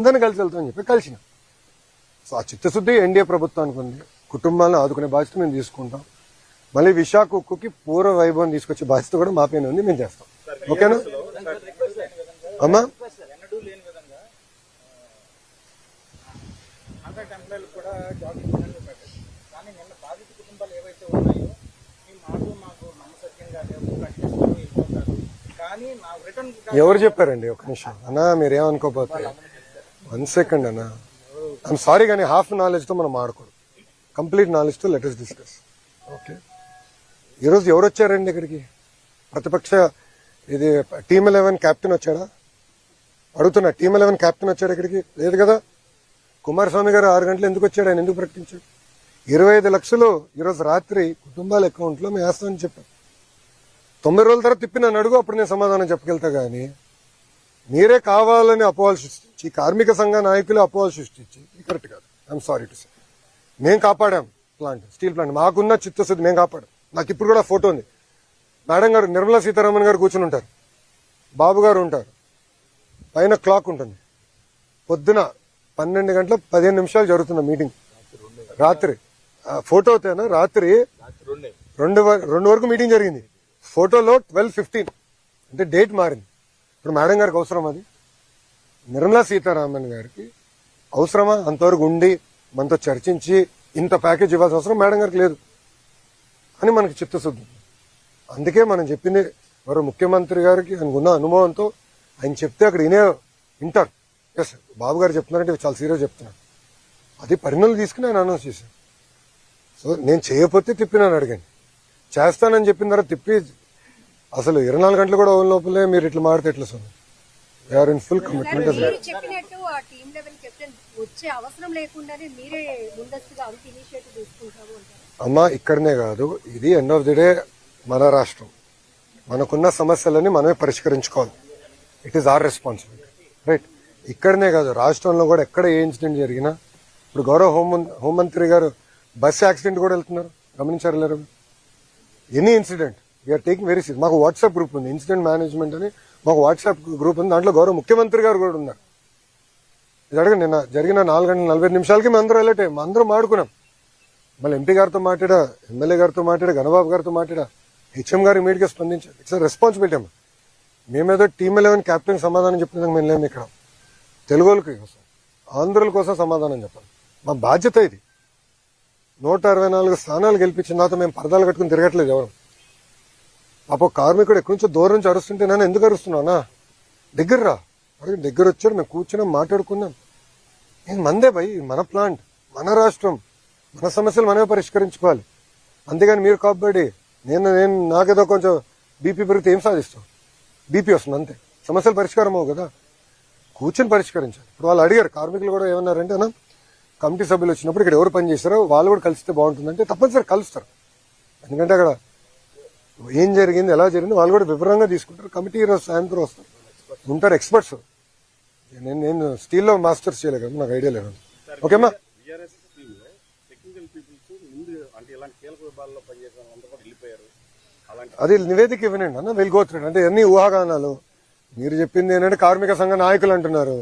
అందరిని కలిసి వెళ్తామని చెప్పి కలిసిన. సో ఆ చిత్తశుద్ధి ఎన్డీఏ ప్రభుత్వానికి ఉంది. కుటుంబాలను ఆదుకునే బాధ్యత మేము తీసుకుంటాం. మళ్ళీ విశాఖ ఉక్కుకి పూర్వ వైభవం తీసుకొచ్చే బాధ్యత కూడా మా పైన ఉంది, మేము చేస్తాం. ఓకేనా అమ్మా? ఎవరు చెప్పారండి? ఒక నిమిషం అన్నా, మీరేమనుకోపోతే 1 సెకండ్ అన్నా. ఐఎమ్ సారీ కానీ హాఫ్ నాలెడ్జ్ తో మనం ఆడకూడదు. కంప్లీట్ నాలెడ్జ్ తో లెట్ us డిస్కస్. ఓకే, ఈరోజు ఎవరు వచ్చారండి ఇక్కడికి? ప్రతిపక్ష ఇది టీమ్ 11 కెప్టెన్ వచ్చాడా? అడుగుతున్నా, టీమ్ 11 కెప్టెన్ వచ్చాడు ఇక్కడికి? లేదు కదా. కుమారస్వామి గారు 6 గంటలు ఎందుకు వచ్చాడు? ఆయన ఎందుకు ప్రకటించాడు? 25 లక్షలు ఈరోజు రాత్రి కుటుంబాల అకౌంట్ లో మేము వేస్తామని చెప్పాను. 9 రోజుల తర్వాత తిప్పి నన్ను అడుగు, అప్పుడు నేను సమాధానం చెప్పగలుగుతా. గానీ మీరే కావాలని అపోహలు సృష్టించి, కార్మిక సంఘ నాయకులు అపోహలు సృష్టించి కరెక్ట్ కాదు. I'm sorry to say. మేము కాపాడాం ప్లాంట్, స్టీల్ ప్లాంట్. మాకున్న చిత్తశుద్ధి మేము కాపాడాం. నాకు ఇప్పుడు కూడా ఫోటో ఉంది. మేడం గారు, నిర్మలా సీతారామన్ గారు కూర్చుని ఉంటారు, బాబు గారు ఉంటారు, పైన క్లాక్ ఉంటుంది. పొద్దున 12 గంటల 15 నిమిషాలు జరుగుతున్న మీటింగ్. రాత్రి ఫోటో అవుతాయినా, రాత్రి 2 వరకు మీటింగ్ జరిగింది. ఫోటోలో 12:15 అంటే డేట్ మారింది. ఇప్పుడు మేడం గారికి అవసరం అది? నిర్మలా సీతారామన్ గారికి అవసరమా అంతవరకు ఉండి మనతో చర్చించి ఇంత ప్యాకేజ్ ఇవ్వాల్సిన అవసరం మేడం గారికి లేదు అని మనకి చిత్తశుద్ధి. అందుకే మనం చెప్పింది ఎవరు ముఖ్యమంత్రి గారికి ఆయనకున్న అనుభవంతో ఆయన చెప్తే అక్కడ వింటారు. ఎస్, బాబు గారు చెప్తున్నారంటే చాలా సీరియస్ చెప్తున్నారు. అది పరిణామాలు తీసుకుని ఆయన అనౌన్స్ చేశాను. సో నేను చేయకపోతే తిప్పినాను అడిగాను, చేస్తానని చెప్పిన తర్వాత తిప్పి అసలు 24 గంటలు కూడా ఓన్ లోపలే మీరు ఇట్లా మాడితే ఎట్లా? Sir we are in full commitment. అమ్మా, ఇక్కడనే కాదు, ఇది ఎండ్ ఆఫ్ ది డే మన రాష్ట్రం. మనకున్న సమస్యలని మనమే పరిష్కరించుకోవాలి. It is our responsibility, right? ఇక్కడనే కాదు, రాష్ట్రంలో కూడా ఎక్కడ ఏ ఇన్సిడెంట్ జరిగినా, ఇప్పుడు గౌరవ హోంమంత్రి గారు బస్ యాక్సిడెంట్ కూడా వెళ్తున్నారు, గమనించారు లేరు? Any incident we are taking very serious. మాకు వాట్సాప్ గ్రూప్ ఉంది, ఇన్సిడెంట్ మేనేజ్మెంట్ అని మాకు వాట్సాప్ గ్రూప్ ఉంది. దాంట్లో గౌరవ ముఖ్యమంత్రి గారు కూడా ఉన్నారు. ఇది అడగండి. నిన్న జరిగిన 4 గంటల 45 నిమిషాలకి మేము అందరూ అలర్ట్ అయ్యాం, అందరూ మాడుకున్నాం. మళ్ళీ ఎంపీ గారితో మాట్లాడా, ఎమ్మెల్యే గారితో మాట్లాడా, గణబాబు గారితో మాట్లాడా, హెచ్ఎం గారు ఇమీడియట్ గా స్పందించారు. ఇట్స్ రెస్పాన్సిబిలిటీ అమ్మా. మేమేదో టీమ్ 11 కెప్టెన్ సమాధానం చెప్పినందుకు మేము లేము ఇక్కడ. తెలుగులకి కోసం, ఆంధ్రుల కోసం సమాధానం చెప్పాలి. మా బాధ్యత ఇది. 164 స్థానాలు గెలిపించిన తర్వాత మేము పరదాలు కట్టుకుని తిరగట్లేదు ఎవరు. పాప కార్మికుడు ఎక్కడి నుంచో దూరం నుంచి అరుస్తుంటే నన్ను ఎందుకు అరుస్తున్నానా? దగ్గర రా, దగ్గర వచ్చాడు, మేము కూర్చున్నాం, మాట్లాడుకున్నాం. మందే భయ్, మన ప్లాంట్, మన రాష్ట్రం, మన సమస్యలు మనమే పరిష్కరించుకోవాలి. అంతేగాని మీరు కాబట్టి నాకేదో కొంచెం బీపీ పెరిగితే ఏం సాధిస్తాం? బీపీ వస్తుంది అంతే, సమస్యలు పరిష్కారం అవ్వు కదా. కూర్చొని పరిష్కరించాలి. ఇప్పుడు వాళ్ళు అడిగారు, కార్మికులు కూడా ఏమన్నారంటే, అన్న కమిటీ సభ్యులు వచ్చినప్పుడు ఇక్కడ ఎవరు పని చేస్తారో వాళ్ళు కూడా కలిస్తే బాగుంటుందంటే తప్పనిసరి కలుస్తారు. ఎందుకంటే అక్కడ ఏం జరిగింది, ఎలా జరిగింది వాళ్ళు కూడా వివరంగా తీసుకుంటారు. కమిటీ ఈరోజు సాయంత్రం వస్తారు, ఉంటారు ఎక్స్పర్ట్స్. నేను స్టీల్లో మాస్టర్స్ చేయలేదు కదా, నాకు ఐడియా లేదు. ఓకేమ్మా? అది నివేదిక ఇవ్వనండి అన్న, విల్ గో త్రూ. అంటే ఎన్ని ఊహాగానాలు. మీరు చెప్పింది ఏంటంటే కార్మిక సంఘ నాయకులు అంటున్నారు.